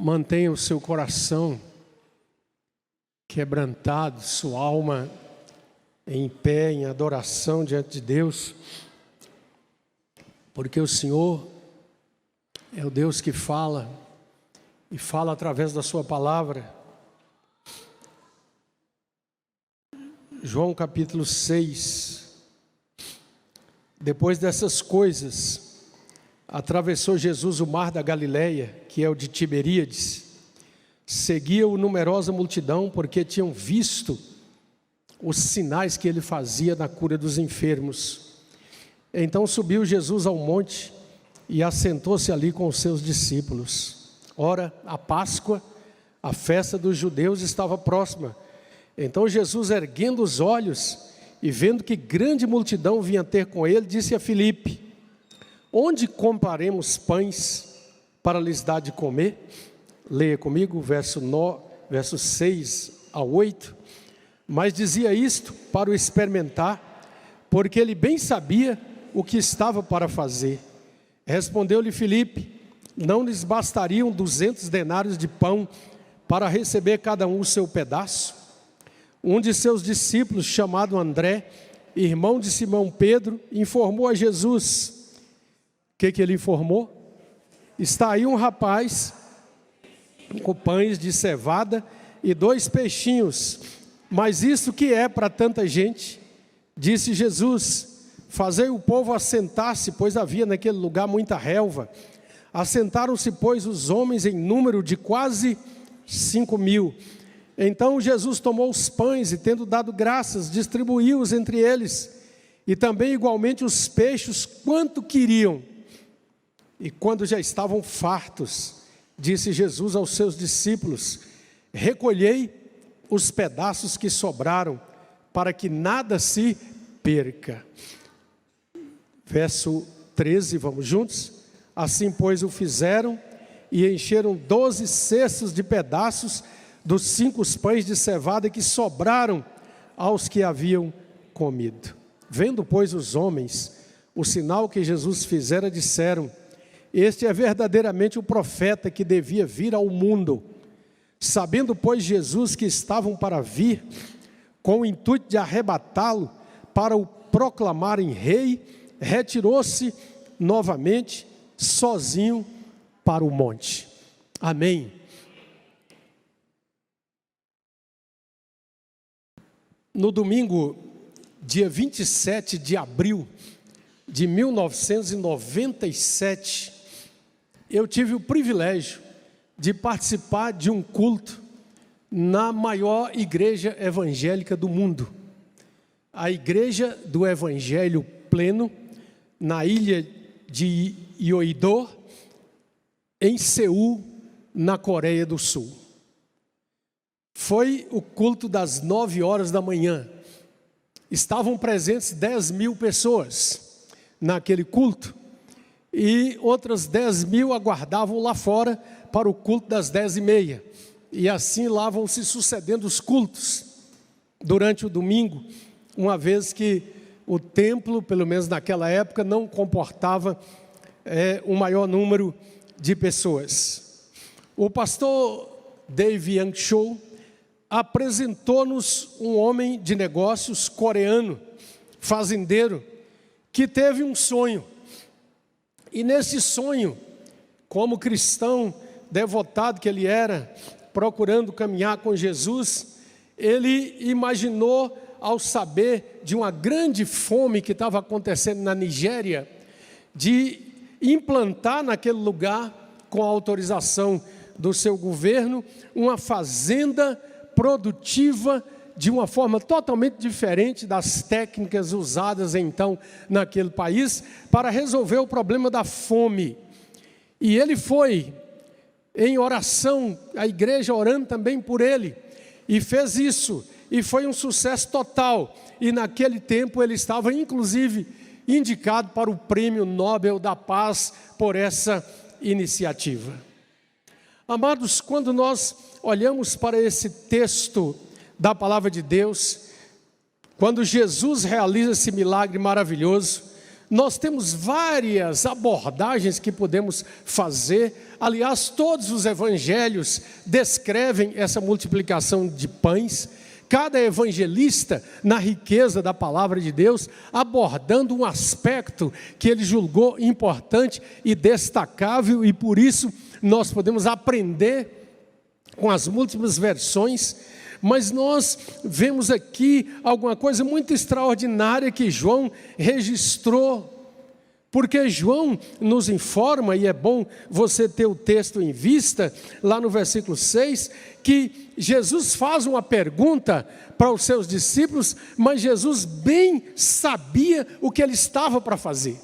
Mantenha o seu coração quebrantado, sua alma em pé, em adoração diante de Deus, porque o Senhor é o Deus que fala, e fala através da sua palavra. João capítulo 6. Depois dessas coisas, atravessou Jesus o mar da Galileia, que é o de Tiberíades. Seguia-o numerosa multidão, porque tinham visto os sinais que ele fazia na cura dos enfermos. Então subiu Jesus ao monte e assentou-se ali com os seus discípulos. Ora, a Páscoa, a festa dos judeus, estava próxima. Então Jesus, erguendo os olhos e vendo que grande multidão vinha ter com ele, disse a Filipe: onde compraremos pães para lhes dar de comer? Leia comigo, versos 6 a 8. Mas dizia isto para o experimentar, porque ele bem sabia o que estava para fazer. Respondeu-lhe Filipe: não lhes bastariam 200 denários de pão para receber cada um o seu pedaço? Um de seus discípulos, chamado André, irmão de Simão Pedro, informou a Jesus. O que ele informou? Está aí um rapaz com pães de cevada e 2 peixinhos. Mas isso que é para tanta gente? Disse Jesus: fazei o povo assentar-se, pois havia naquele lugar muita relva. Assentaram-se, pois, os homens em número de quase 5.000. Então Jesus tomou os pães e, tendo dado graças, distribuiu-os entre eles, e também igualmente os peixes, quanto queriam. E quando já estavam fartos, disse Jesus aos seus discípulos: recolhei os pedaços que sobraram, para que nada se perca. Verso 13, vamos juntos? Assim, pois, o fizeram, e encheram 12 cestos de pedaços dos 5 pães de cevada que sobraram aos que haviam comido. Vendo, pois, os homens o sinal que Jesus fizera, disseram: este é verdadeiramente o profeta que devia vir ao mundo. Sabendo, pois, Jesus que estavam para vir, com o intuito de arrebatá-lo, para o proclamarem rei, retirou-se novamente, sozinho, para o monte. Amém. No domingo, dia 27 de abril de 1997, eu tive o privilégio de participar de um culto na maior igreja evangélica do mundo, a Igreja do Evangelho Pleno, na ilha de Yeouido, em Seul, na Coreia do Sul. Foi o culto das 9 horas da manhã. Estavam presentes 10.000 pessoas naquele culto, e outras 10.000 aguardavam lá fora para o culto das 10h30. E assim lá vão se sucedendo os cultos durante o domingo, uma vez que o templo, pelo menos naquela época, não comportava um maior número de pessoas. O pastor Dave Young Cho apresentou-nos um homem de negócios coreano, fazendeiro, que teve um sonho. E nesse sonho, como cristão devotado que ele era, procurando caminhar com Jesus, ele imaginou, ao saber de uma grande fome que estava acontecendo na Nigéria, de implantar naquele lugar, com a autorização do seu governo, uma fazenda produtiva de uma forma totalmente diferente das técnicas usadas então naquele país para resolver o problema da fome. E ele foi em oração, a igreja orando também por ele, e fez isso, e foi um sucesso total. E naquele tempo ele estava inclusive indicado para o Prêmio Nobel da Paz por essa iniciativa. Amados, quando nós olhamos para esse texto da palavra de Deus, quando Jesus realiza esse milagre maravilhoso, nós temos várias abordagens que podemos fazer. Aliás, todos os evangelhos descrevem essa multiplicação de pães. Cada evangelista, na riqueza da palavra de Deus, abordando um aspecto que ele julgou importante e destacável, e por isso nós podemos aprender com as múltiplas versões. Mas nós vemos aqui alguma coisa muito extraordinária que João registrou, porque João nos informa, e é bom você ter o texto em vista, lá no versículo 6, que Jesus faz uma pergunta para os seus discípulos, mas Jesus bem sabia o que ele estava para fazer.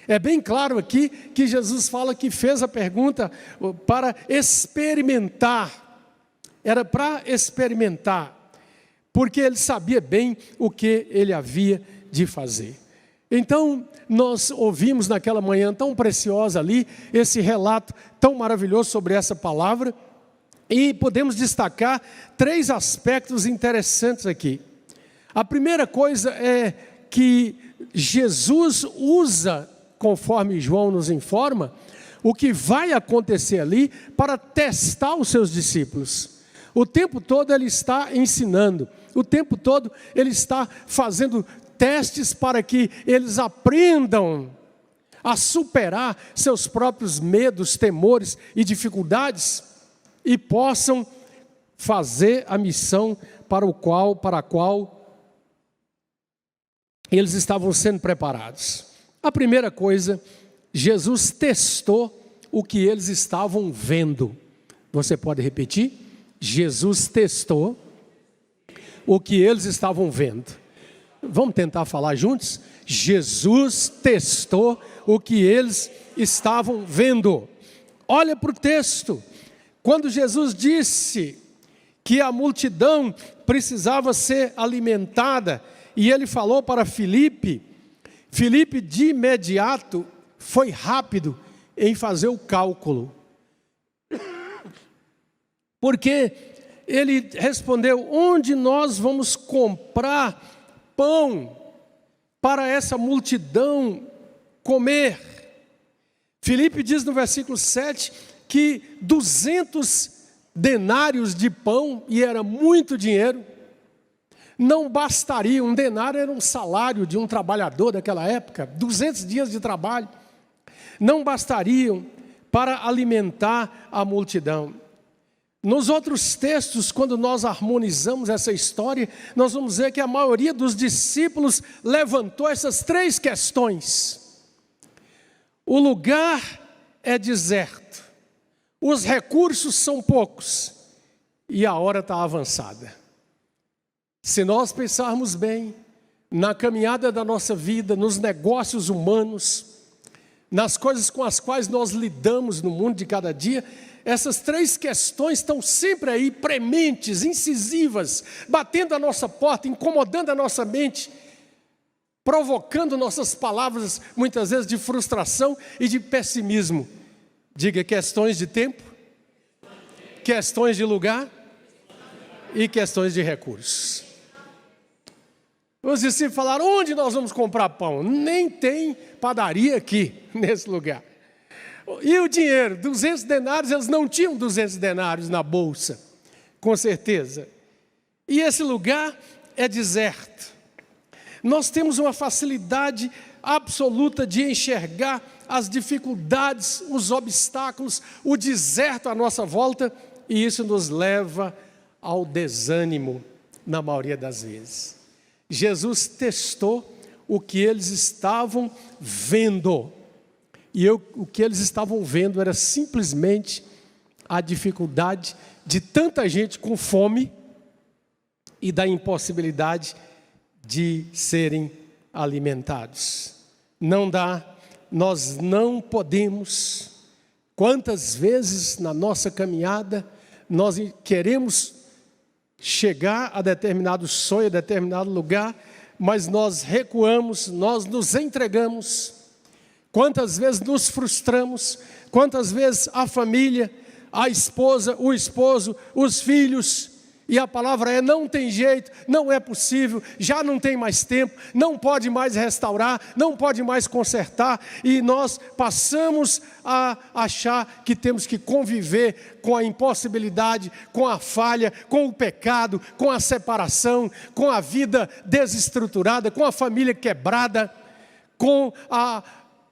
É bem claro aqui que Jesus fala que fez a pergunta para experimentar. Era para experimentar, porque ele sabia bem o que ele havia de fazer. Então, nós ouvimos naquela manhã tão preciosa ali, esse relato tão maravilhoso sobre essa palavra, e podemos destacar 3 aspectos interessantes aqui. A primeira coisa é que Jesus usa, conforme João nos informa, o que vai acontecer ali para testar os seus discípulos. O tempo todo ele está ensinando, o tempo todo ele está fazendo testes para que eles aprendam a superar seus próprios medos, temores e dificuldades e possam fazer a missão para a qual eles estavam sendo preparados. A primeira coisa, Jesus testou o que eles estavam vendo. Você pode repetir? Jesus testou o que eles estavam vendo. Vamos tentar falar juntos? Jesus testou o que eles estavam vendo. Olha para o texto. Quando Jesus disse que a multidão precisava ser alimentada, e ele falou para Filipe, Filipe de imediato foi rápido em fazer o cálculo. Porque ele respondeu: onde nós vamos comprar pão para essa multidão comer? Filipe diz no versículo 7 que 200 denários de pão, e era muito dinheiro, não bastaria. Um denário era um salário de um trabalhador daquela época, 200 dias de trabalho, não bastariam para alimentar a multidão. Nos outros textos, quando nós harmonizamos essa história, nós vamos ver que a maioria dos discípulos levantou essas 3 questões. O lugar é deserto, os recursos são poucos e a hora está avançada. Se nós pensarmos bem na caminhada da nossa vida, nos negócios humanos, nas coisas com as quais nós lidamos no mundo de cada dia, essas 3 questões estão sempre aí, prementes, incisivas, batendo a nossa porta, incomodando a nossa mente, provocando nossas palavras, muitas vezes de frustração e de pessimismo. Diga: questões de tempo, questões de lugar e questões de recursos. Os discípulos falaram: onde nós vamos comprar pão? Nem tem padaria aqui, nesse lugar. E o dinheiro, 200 denários, eles não tinham 200 denários na bolsa, com certeza. E esse lugar é deserto. Nós temos uma facilidade absoluta de enxergar as dificuldades, os obstáculos, o deserto à nossa volta, e isso nos leva ao desânimo, na maioria das vezes. Jesus testou o que eles estavam vendo. E o que eles estavam vendo era simplesmente a dificuldade de tanta gente com fome e da impossibilidade de serem alimentados. Não dá, nós não podemos. Quantas vezes na nossa caminhada nós queremos chegar a determinado sonho, a determinado lugar, mas nós recuamos, nós nos entregamos. Quantas vezes nos frustramos, quantas vezes a família, a esposa, o esposo, os filhos E a palavra é: não tem jeito, não é possível, já não tem mais tempo, não pode mais restaurar, não pode mais consertar. E nós passamos a achar que temos que conviver com a impossibilidade, com a falha, com o pecado, com a separação, com a vida desestruturada, com a família quebrada, com a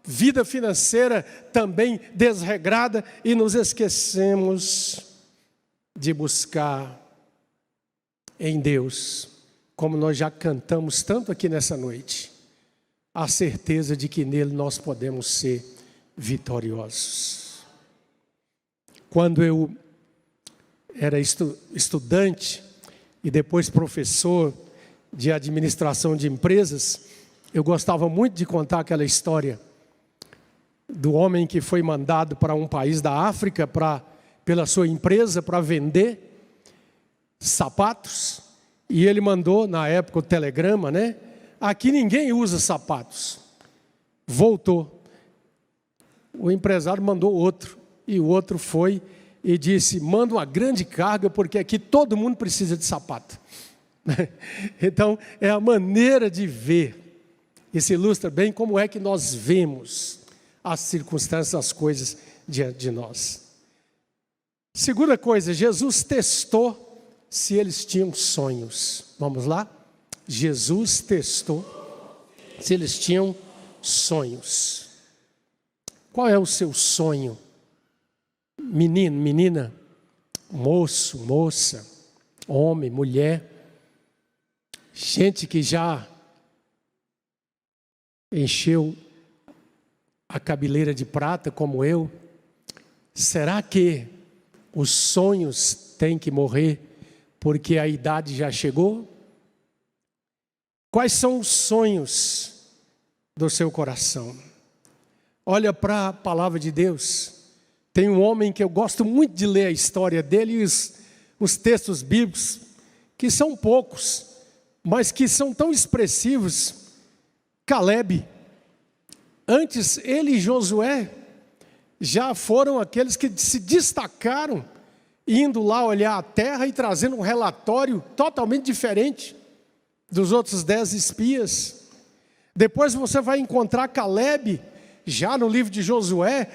vida financeira também desregrada, e nos esquecemos de buscar em Deus, como nós já cantamos tanto aqui nessa noite, a certeza de que nele nós podemos ser vitoriosos. Quando eu era estudante e depois professor de administração de empresas, eu gostava muito de contar aquela história do homem que foi mandado para um país da África pela sua empresa para vender sapatos, e ele mandou, na época, o telegrama, né? Aqui ninguém usa sapatos. Voltou. O empresário mandou outro, e o outro foi e disse: manda uma grande carga, porque aqui todo mundo precisa de sapato. Então, é a maneira de ver. Isso ilustra bem como é que nós vemos as circunstâncias, as coisas diante de nós. Segunda coisa, Jesus testou se eles tinham sonhos. Vamos lá? Jesus testou se eles tinham sonhos. Qual é o seu sonho? Menino, menina, moço, moça, homem, mulher, gente que já encheu a cabeleira de prata como eu. Será que os sonhos têm que morrer porque a idade já chegou? Quais são os sonhos do seu coração? Olha para a palavra de Deus. Tem um homem que eu gosto muito de ler a história dele e os textos bíblicos, que são poucos, mas que são tão expressivos. Caleb. Antes, ele e Josué já foram aqueles que se destacaram, indo lá olhar a terra e trazendo um relatório totalmente diferente dos outros 10 espias. Depois você vai encontrar Caleb, já no livro de Josué,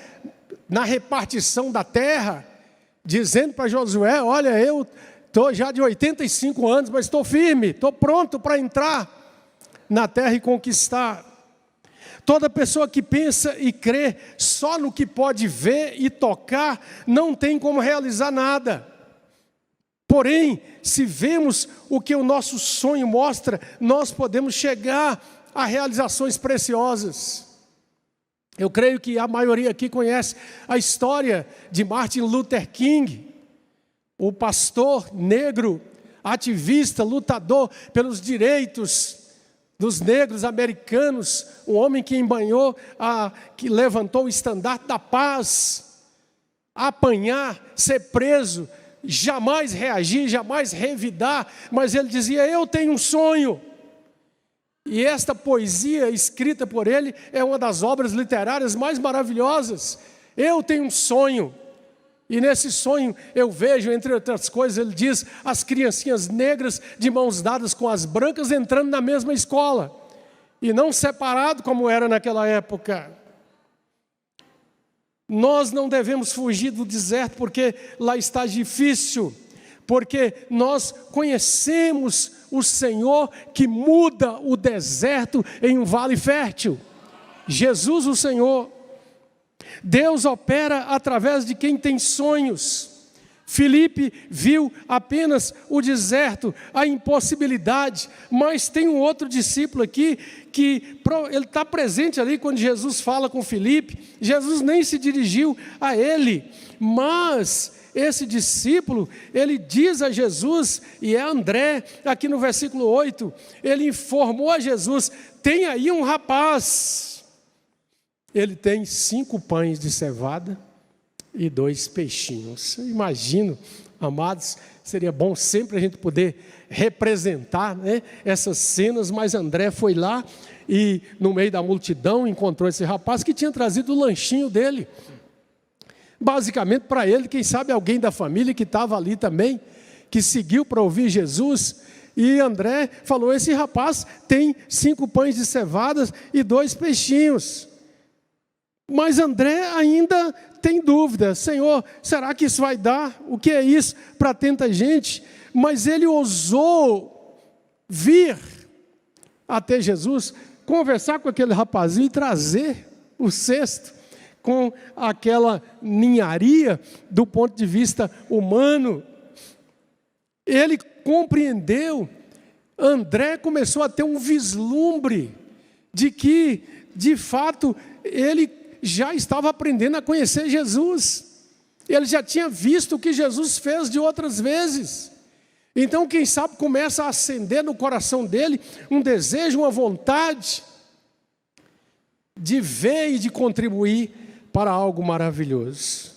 na repartição da terra, dizendo para Josué: olha, eu estou já de 85 anos, mas estou firme, estou pronto para entrar na terra e conquistar. Toda pessoa que pensa e crê só no que pode ver e tocar, não tem como realizar nada. Porém, se vemos o que o nosso sonho mostra, nós podemos chegar a realizações preciosas. Eu creio que a maioria aqui conhece a história de Martin Luther King, o pastor negro, ativista, lutador pelos direitos dos negros americanos, um homem que embanhou, que levantou o estandarte da paz. Apanhar, ser preso, jamais reagir, jamais revidar, mas ele dizia: eu tenho um sonho. E esta poesia escrita por ele é uma das obras literárias mais maravilhosas. Eu tenho um sonho. E nesse sonho eu vejo, entre outras coisas, ele diz, as criancinhas negras de mãos dadas com as brancas entrando na mesma escola, e não separado como era naquela época. Nós não devemos fugir do deserto porque lá está difícil, porque nós conhecemos o Senhor que muda o deserto em um vale fértil. Jesus o Senhor. Deus opera através de quem tem sonhos. Filipe viu apenas o deserto, a impossibilidade, mas tem um outro discípulo aqui, que ele está presente ali quando Jesus fala com Filipe. Jesus nem se dirigiu a ele, mas esse discípulo, ele diz a Jesus, e é André, aqui no versículo 8, ele informou a Jesus: tem aí um rapaz. Ele tem 5 pães de cevada e 2 peixinhos. Eu imagino, amados, seria bom sempre a gente poder representar, né, essas cenas, mas André foi lá e no meio da multidão encontrou esse rapaz que tinha trazido o lanchinho dele. Basicamente para ele, quem sabe alguém da família que estava ali também. que seguiu para ouvir Jesus, e André falou: esse rapaz tem 5 pães de cevada e 2 peixinhos. Mas André ainda tem dúvida: Senhor, será que isso vai dar? O que é isso para tanta gente? Mas ele ousou vir até Jesus, conversar com aquele rapazinho e trazer o cesto com aquela ninharia do ponto de vista humano. Ele compreendeu. André começou a ter um vislumbre de que, de fato, ele já estava aprendendo a conhecer Jesus. Ele já tinha visto o que Jesus fez de outras vezes. Então, quem sabe, começa a acender no coração dele um desejo, uma vontade de ver e de contribuir para algo maravilhoso.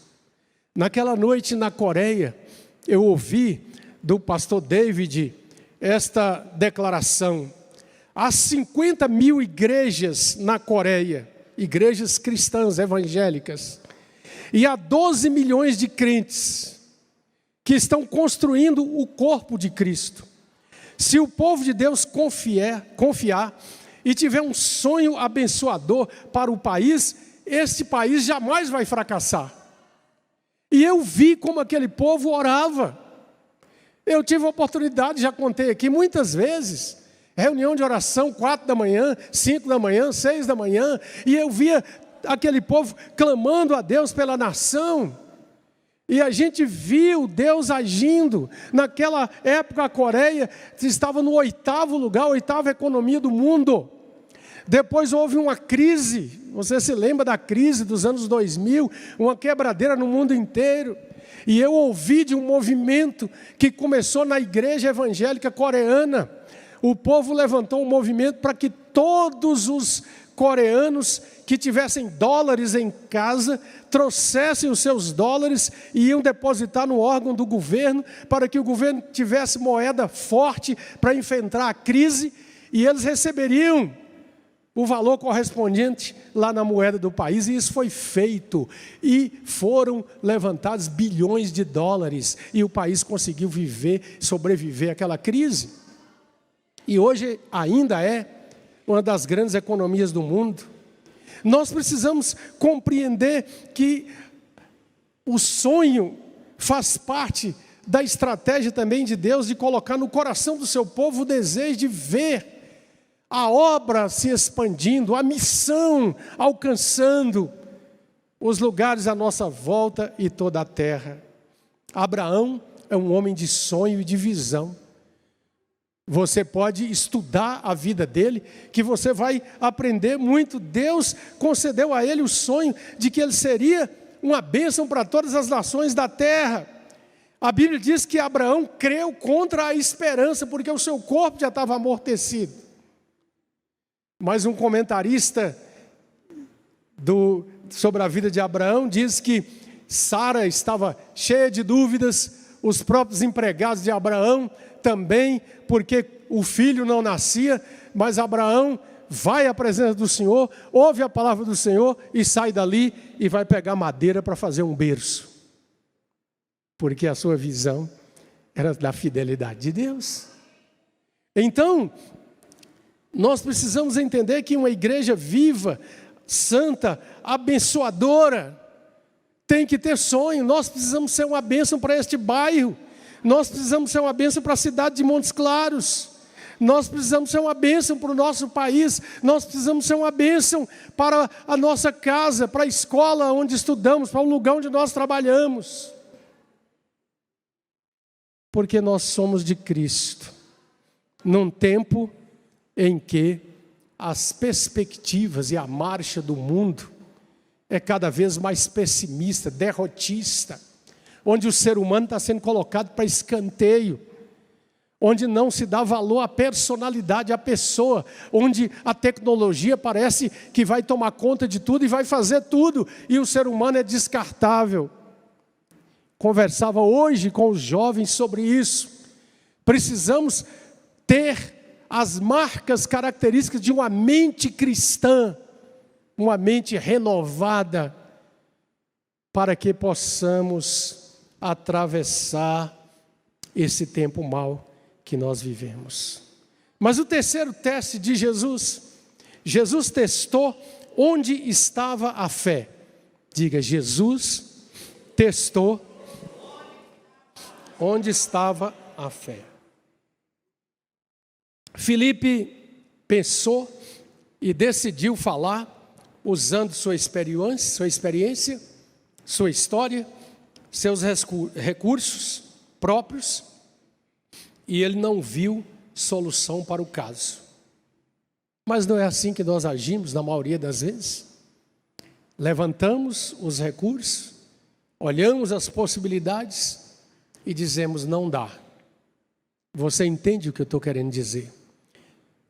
Naquela noite na Coreia, eu ouvi do pastor David esta declaração: há 50 mil igrejas na Coreia, igrejas cristãs evangélicas, e há 12 milhões de crentes que estão construindo o corpo de Cristo. Se o povo de Deus confiar e tiver um sonho abençoador para o país, este país jamais vai fracassar. E eu vi como aquele povo orava. Eu tive a oportunidade, já contei aqui muitas vezes, reunião de oração, 4 da manhã, 5 da manhã, 6 da manhã, e eu via aquele povo clamando a Deus pela nação. E a gente viu Deus agindo. Naquela época a Coreia estava no 8º lugar, a 8ª economia do mundo. Depois houve uma crise, você se lembra da crise dos anos 2000, uma quebradeira no mundo inteiro. E eu ouvi de um movimento que começou na igreja evangélica coreana. O povo levantou um movimento para que todos os coreanos que tivessem dólares em casa, trouxessem os seus dólares e iam depositar no órgão do governo, para que o governo tivesse moeda forte para enfrentar a crise, e eles receberiam o valor correspondente lá na moeda do país, e isso foi feito, e foram levantados bilhões de dólares, e o país conseguiu sobreviver àquela crise, e hoje ainda é uma das grandes economias do mundo. Nós precisamos compreender que o sonho faz parte da estratégia também de Deus, de colocar no coração do seu povo o desejo de ver a obra se expandindo, a missão alcançando os lugares à nossa volta e toda a terra. Abraão é um homem de sonho e de visão. Você pode estudar a vida dele, que você vai aprender muito. Deus concedeu a ele o sonho de que ele seria uma bênção para todas as nações da terra. A Bíblia diz que Abraão creu contra a esperança, porque o seu corpo já estava amortecido. Mas um comentarista sobre a vida de Abraão diz que Sara estava cheia de dúvidas, os próprios empregados de Abraão também, porque o filho não nascia, mas Abraão vai à presença do Senhor, ouve a palavra do Senhor e sai dali e vai pegar madeira para fazer um berço, porque a sua visão era da fidelidade de Deus. Então, nós precisamos entender que uma igreja viva, santa, abençoadora, tem que ter sonho. Nós precisamos ser uma bênção para este bairro. Nós precisamos ser uma bênção para a cidade de Montes Claros. Nós precisamos ser uma bênção para o nosso país. Nós precisamos ser uma bênção para a nossa casa, para a escola onde estudamos, para o lugar onde nós trabalhamos. Porque nós somos de Cristo. Num tempo em que as perspectivas e a marcha do mundo é cada vez mais pessimista, derrotista, onde o ser humano está sendo colocado para escanteio, onde não se dá valor à personalidade, à pessoa, onde a tecnologia parece que vai tomar conta de tudo e vai fazer tudo, e o ser humano é descartável. Conversava hoje com os jovens sobre isso. Precisamos ter as marcas características de uma mente cristã, uma mente renovada, para que possamos atravessar esse tempo mau que nós vivemos. Mas o terceiro teste de Jesus, Jesus testou onde estava a fé. Diga, Jesus testou onde estava a fé. Filipe pensou e decidiu falar usando sua experiência, sua história, seus recursos próprios, e ele não viu solução para o caso. Mas não é assim que nós agimos na maioria das vezes? Levantamos os recursos, olhamos as possibilidades e dizemos, não dá. Você entende o que eu estou querendo dizer?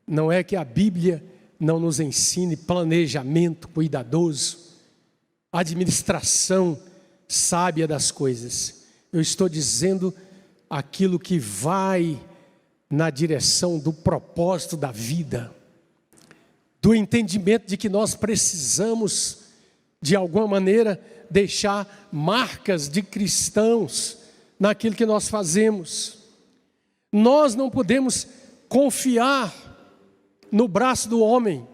Não é que a Bíblia não nos ensine planejamento cuidadoso, administração sábia das coisas. Eu estou dizendo aquilo que vai na direção do propósito da vida, do entendimento de que nós precisamos, de alguma maneira, deixar marcas de cristãos naquilo que nós fazemos. Nós não podemos confiar no braço do homem.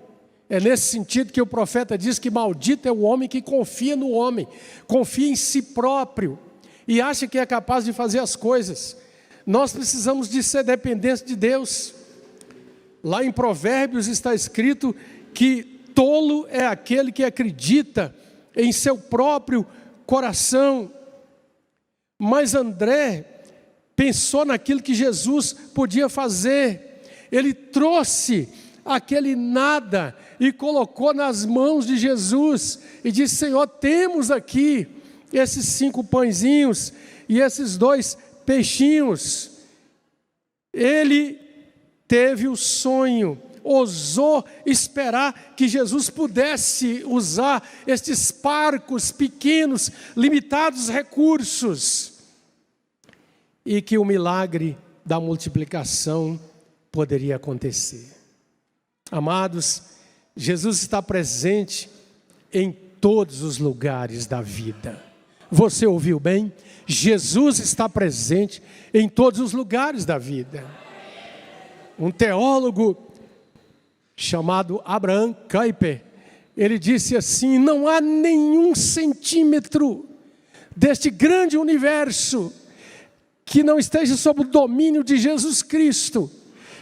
É nesse sentido que o profeta diz que maldito é o homem que confia no homem, confia em si próprio e acha que é capaz de fazer as coisas. Nós precisamos de ser dependentes de Deus. Lá em Provérbios está escrito que tolo é aquele que acredita em seu próprio coração. Mas André pensou naquilo que Jesus podia fazer. Ele trouxe aquele nada e colocou nas mãos de Jesus e disse, Senhor, temos aqui esses 5 pãezinhos e esses 2 peixinhos. Ele teve o sonho, ousou esperar que Jesus pudesse usar estes parcos pequenos, limitados recursos, e que o milagre da multiplicação poderia acontecer. Amados, Jesus está presente em todos os lugares da vida. Você ouviu bem? Jesus está presente em todos os lugares da vida. Um teólogo chamado Abraham Kuyper, ele disse assim, não há nenhum centímetro deste grande universo que não esteja sob o domínio de Jesus Cristo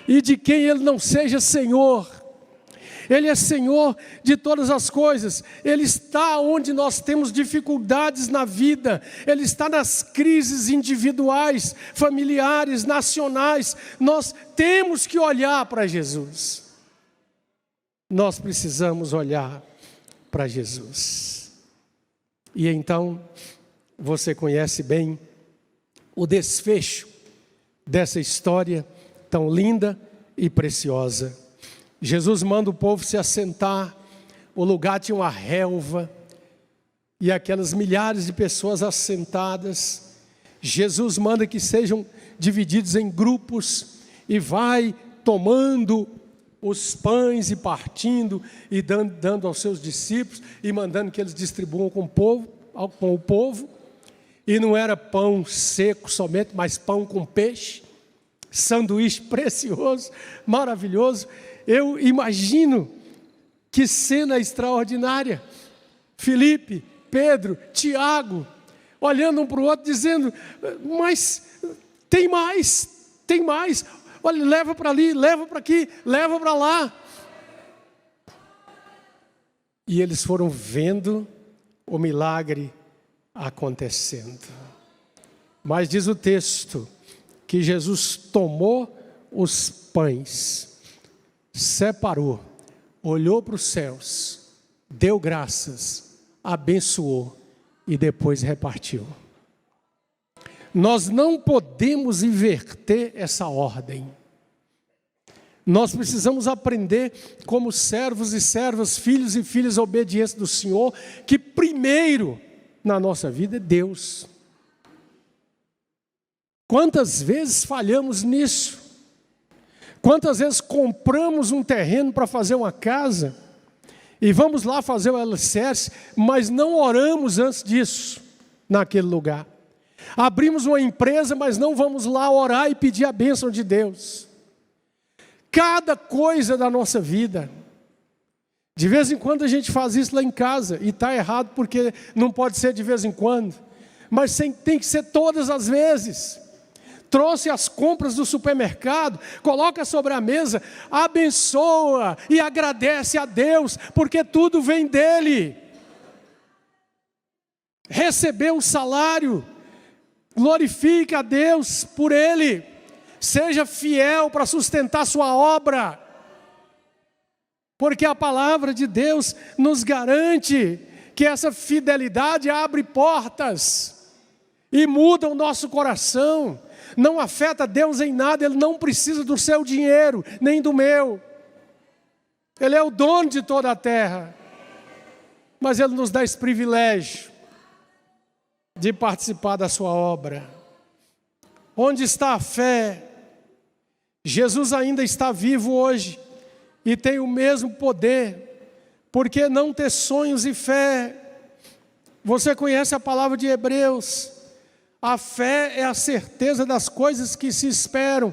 e de quem Ele não seja Senhor. Ele é Senhor de todas as coisas. Ele está onde nós temos dificuldades na vida. Ele está nas crises individuais, familiares, nacionais. Nós temos que olhar para Jesus. Nós precisamos olhar para Jesus. E então, você conhece bem o desfecho dessa história tão linda e preciosa. Jesus manda o povo se assentar, o lugar tinha uma relva, e aquelas milhares de pessoas assentadas. Jesus manda que sejam divididos em grupos, e vai tomando os pães e partindo, e dando aos seus discípulos, e mandando que eles distribuam com o povo, e não era pão seco somente, mas pão com peixe, sanduíche precioso, maravilhoso. Eu imagino que cena extraordinária. Filipe, Pedro, Tiago, olhando um para o outro, dizendo, mas tem mais. Olha, leva para ali, leva para aqui, leva para lá. E eles foram vendo o milagre acontecendo. Mas diz o texto que Jesus tomou os pães, separou, olhou para os céus, deu graças, abençoou e depois repartiu. Nós não podemos inverter essa ordem. Nós precisamos aprender como servos e servas, filhos e filhas obedientes do Senhor, que primeiro na nossa vida é Deus. Quantas vezes falhamos nisso? Quantas vezes compramos um terreno para fazer uma casa e vamos lá fazer o alicerce, mas não oramos antes disso naquele lugar. Abrimos uma empresa, mas não vamos lá orar e pedir a bênção de Deus. Cada coisa da nossa vida. De vez em quando a gente faz isso lá em casa, e está errado porque não pode ser de vez em quando, mas tem que ser todas as vezes. Trouxe as compras do supermercado, coloca sobre a mesa, abençoa e agradece a Deus, porque tudo vem dEle. Recebeu o salário, glorifique a Deus por Ele, seja fiel para sustentar sua obra, porque a palavra de Deus nos garante que essa fidelidade abre portas e muda o nosso coração. Não afeta Deus em nada, Ele não precisa do seu dinheiro, nem do meu. Ele é o dono de toda a terra. Mas Ele nos dá esse privilégio de participar da sua obra. Onde está a fé? Jesus ainda está vivo hoje e tem o mesmo poder. Por que não ter sonhos e fé? Você conhece a palavra de Hebreus? A fé é a certeza das coisas que se esperam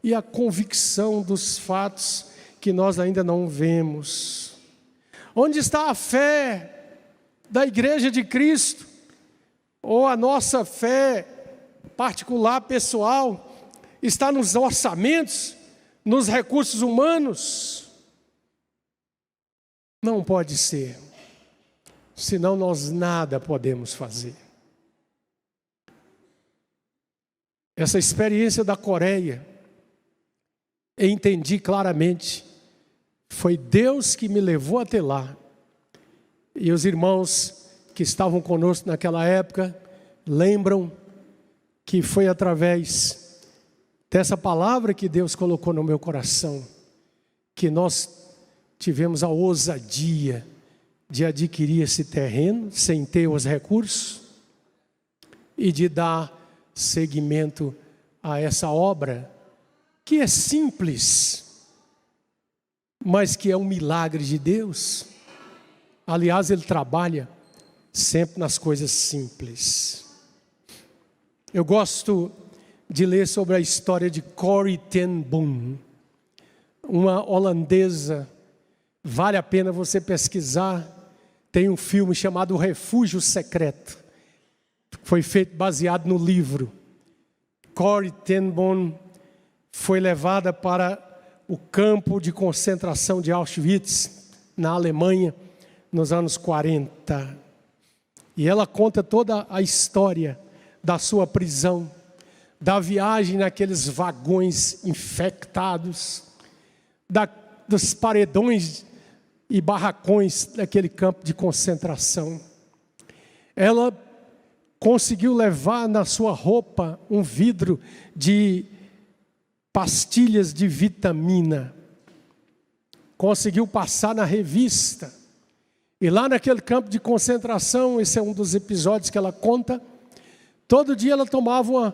e a convicção dos fatos que nós ainda não vemos. Onde está a fé da Igreja de Cristo? Ou a nossa fé particular, pessoal, está nos orçamentos, nos recursos humanos? Não pode ser, senão nós nada podemos fazer. Essa experiência da Coreia, eu entendi claramente, foi Deus que me levou até lá. E os irmãos que estavam conosco naquela época, lembram que foi através dessa palavra que Deus colocou no meu coração, que nós tivemos a ousadia de adquirir esse terreno, sem ter os recursos, e de dar seguimento a essa obra, que é simples, mas que é um milagre de Deus. Aliás, Ele trabalha sempre nas coisas simples. Eu gosto de ler sobre a história de Corrie ten Boom, uma holandesa. Vale a pena você pesquisar. Tem um filme chamado O Refúgio Secreto. Foi feito baseado no livro. Corrie ten Boom foi levada para o campo de concentração de Auschwitz, na Alemanha, nos anos 40. E ela conta toda a história da sua prisão, da viagem naqueles vagões infectados, dos paredões e barracões daquele campo de concentração. Ela conseguiu levar na sua roupa um vidro de pastilhas de vitamina. Conseguiu passar na revista. E lá naquele campo de concentração, esse é um dos episódios que ela conta, todo dia ela tomava uma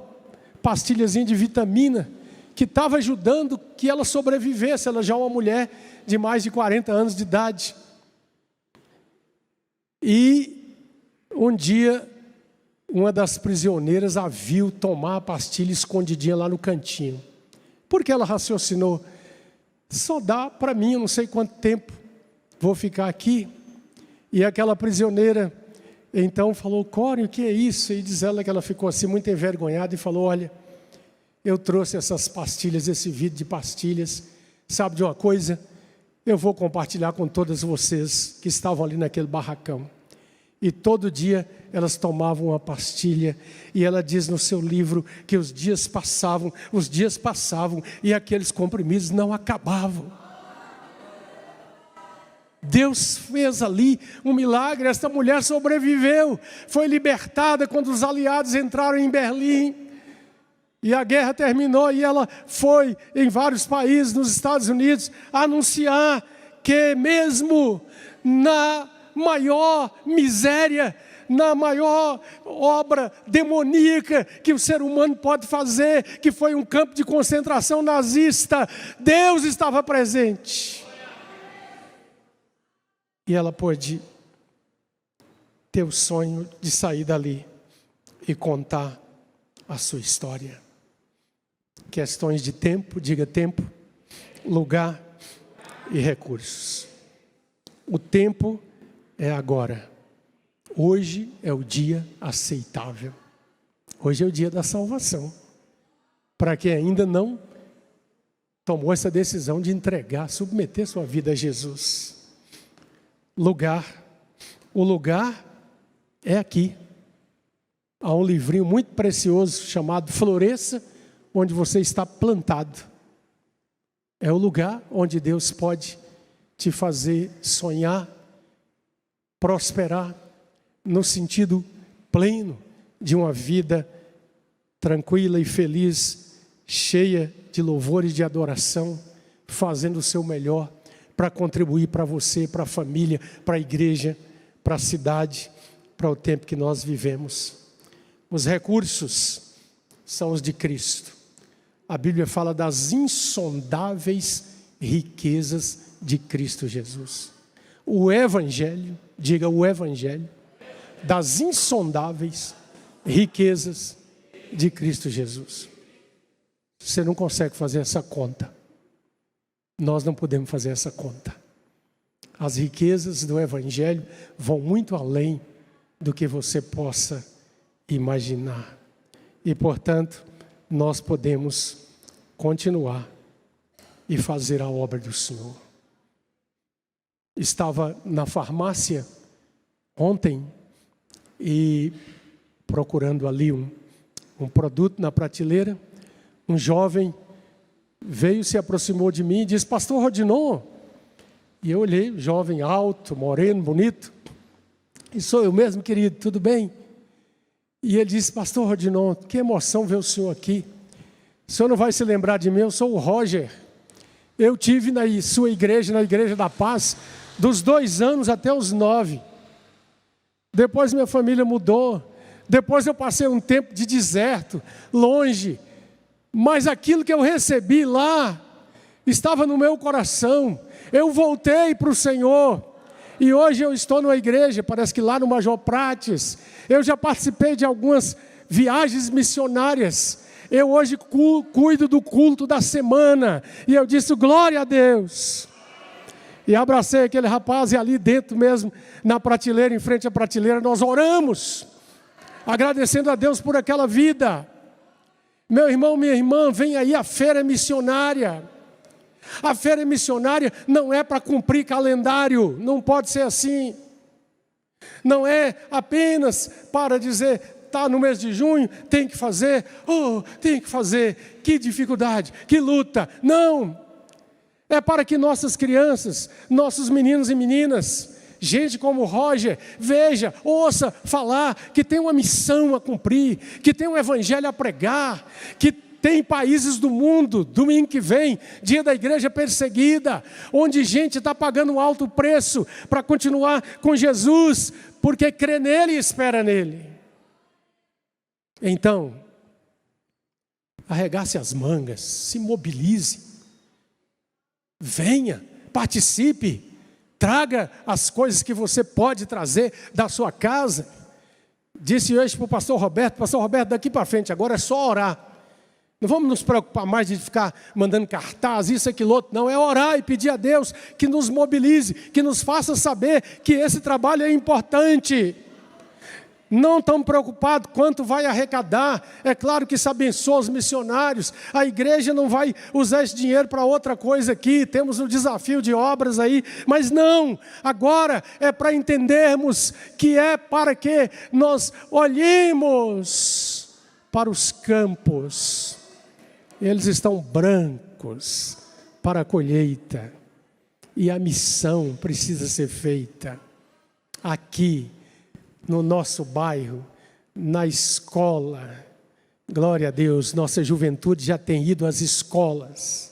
pastilhazinha de vitamina que estava ajudando que ela sobrevivesse. Ela já é uma mulher de mais de 40 anos de idade. E um dia, uma das prisioneiras a viu tomar a pastilha escondidinha lá no cantinho. Porque ela raciocinou, só dá para mim, eu não sei quanto tempo vou ficar aqui. E aquela prisioneira então falou: Corrie, o que é isso? E diz ela que ela ficou assim muito envergonhada e falou: olha, eu trouxe essas pastilhas, esse vidro de pastilhas, sabe de uma coisa? Eu vou compartilhar com todas vocês que estavam ali naquele barracão. E todo dia elas tomavam uma pastilha, e ela diz no seu livro que os dias passavam e aqueles comprimidos não acabavam. Deus fez ali um milagre. Esta mulher sobreviveu, foi libertada quando os aliados entraram em Berlim. E a guerra terminou e ela foi em vários países, nos Estados Unidos, anunciar que mesmo na maior miséria, na maior obra demoníaca que o ser humano pode fazer, que foi um campo de concentração nazista, Deus estava presente. E ela pôde ter o sonho de sair dali e contar a sua história. Questões de tempo, diga tempo, lugar e recursos. O tempo é agora. Hoje é o dia aceitável. Hoje é o dia da salvação. Para quem ainda não tomou essa decisão de entregar, submeter sua vida a Jesus. Lugar. O lugar é aqui. Há um livrinho muito precioso chamado Floresça, onde você está plantado. É o lugar onde Deus pode te fazer sonhar, prosperar, no sentido pleno de uma vida tranquila e feliz, cheia de louvor e de adoração, fazendo o seu melhor para contribuir para você, para a família, para a igreja, para a cidade, para o tempo que nós vivemos. Os recursos são os de Cristo. A Bíblia fala das insondáveis riquezas de Cristo Jesus. O Evangelho, diga o Evangelho, das insondáveis riquezas de Cristo Jesus. Você não consegue fazer essa conta. Nós não podemos fazer essa conta. As riquezas do Evangelho vão muito além do que você possa imaginar. E, portanto, nós podemos continuar e fazer a obra do Senhor. Estava na farmácia ontem e procurando ali um produto na prateleira. Um jovem veio, se aproximou de mim e disse: Pastor Rodinon. E eu olhei, jovem alto, moreno, bonito. E sou eu mesmo, querido, tudo bem? E ele disse: Pastor Rodinon, que emoção ver o senhor aqui. O senhor não vai se lembrar de mim, eu sou o Roger. Eu tive na sua igreja, na Igreja da Paz, dos 2 anos até os 9. Depois minha família mudou. Depois eu passei um tempo de deserto, longe. Mas aquilo que eu recebi lá estava no meu coração. Eu voltei para o Senhor. E hoje eu estou numa igreja, parece que lá no Major Prates. Eu já participei de algumas viagens missionárias. Eu hoje cuido do culto da semana. E eu disse: glória a Deus. E abracei aquele rapaz e ali dentro mesmo, na prateleira, em frente à prateleira, nós oramos, agradecendo a Deus por aquela vida. Meu irmão, minha irmã, vem aí a feira missionária. A feira missionária não é para cumprir calendário, não pode ser assim. Não é apenas para dizer, está no mês de junho, tem que fazer, tem que fazer, que dificuldade, que luta. Não, é para que nossas crianças, nossos meninos e meninas, gente como o Roger, veja, ouça falar que tem uma missão a cumprir, que tem um evangelho a pregar, que tem países do mundo, domingo que vem, dia da igreja perseguida, onde gente está pagando um alto preço para continuar com Jesus, porque crê nele e espera nele. Então, arregace as mangas, se mobilize, venha, participe, traga as coisas que você pode trazer da sua casa. Disse hoje para o pastor Roberto, daqui para frente agora é só orar. Não vamos nos preocupar mais de ficar mandando cartaz, isso, aquilo, outro. Não, é orar e pedir a Deus que nos mobilize, que nos faça saber que esse trabalho é importante. Não estamos preocupados quanto vai arrecadar. É claro que isso abençoa os missionários. A igreja não vai usar esse dinheiro para outra coisa aqui. Temos um desafio de obras aí. Mas não, agora é para entendermos que é para que nós olhemos para os campos. Eles estão brancos para a colheita. E a missão precisa ser feita aqui, no nosso bairro, na escola. Glória a Deus, nossa juventude já tem ido às escolas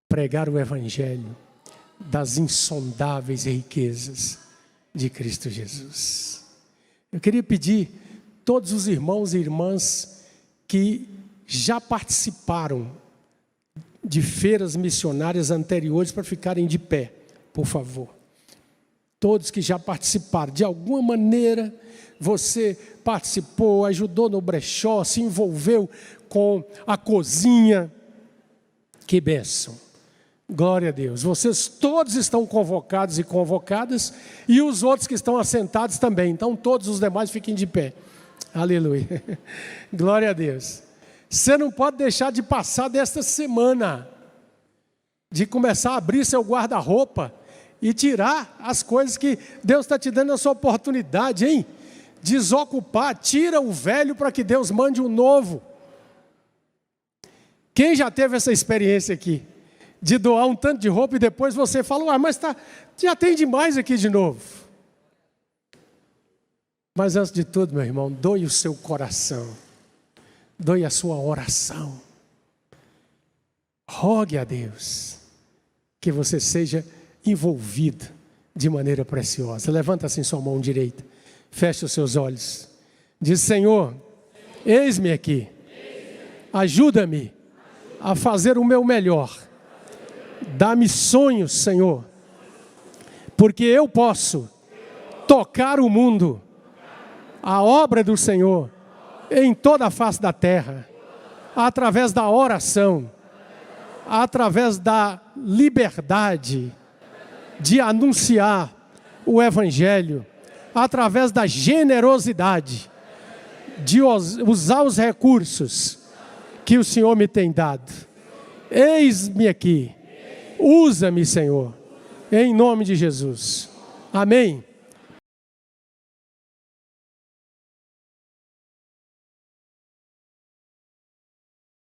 pregar o evangelho das insondáveis riquezas de Cristo Jesus. Eu queria pedir todos os irmãos e irmãs que já participaram de feiras missionárias anteriores para ficarem de pé, por favor. Todos que já participaram, de alguma maneira, você participou, ajudou no brechó, se envolveu com a cozinha. Que bênção. Glória a Deus. Vocês todos estão convocados e convocadas, e os outros que estão assentados também. Então todos os demais fiquem de pé. Aleluia. Glória a Deus. Você não pode deixar de passar desta semana, de começar a abrir seu guarda-roupa e tirar as coisas que Deus está te dando a sua oportunidade, hein? Desocupar, tira o velho para que Deus mande um novo. Quem já teve essa experiência aqui? De doar um tanto de roupa e depois você fala, mas já tem demais aqui de novo. Mas antes de tudo, meu irmão, doe o seu coração. Doe a sua oração. Rogue a Deus que você seja envolvido de maneira preciosa. Levanta assim sua mão direita. Feche os seus olhos. Diz, Senhor, eis-me aqui. Ajuda-me a fazer o meu melhor. Dá-me sonhos, Senhor, porque eu posso tocar o mundo, a obra do Senhor, em toda a face da terra, através da oração, através da liberdade de anunciar o Evangelho, através da generosidade de usar os recursos que o Senhor me tem dado. Eis-me aqui. Usa-me, Senhor, em nome de Jesus. Amém.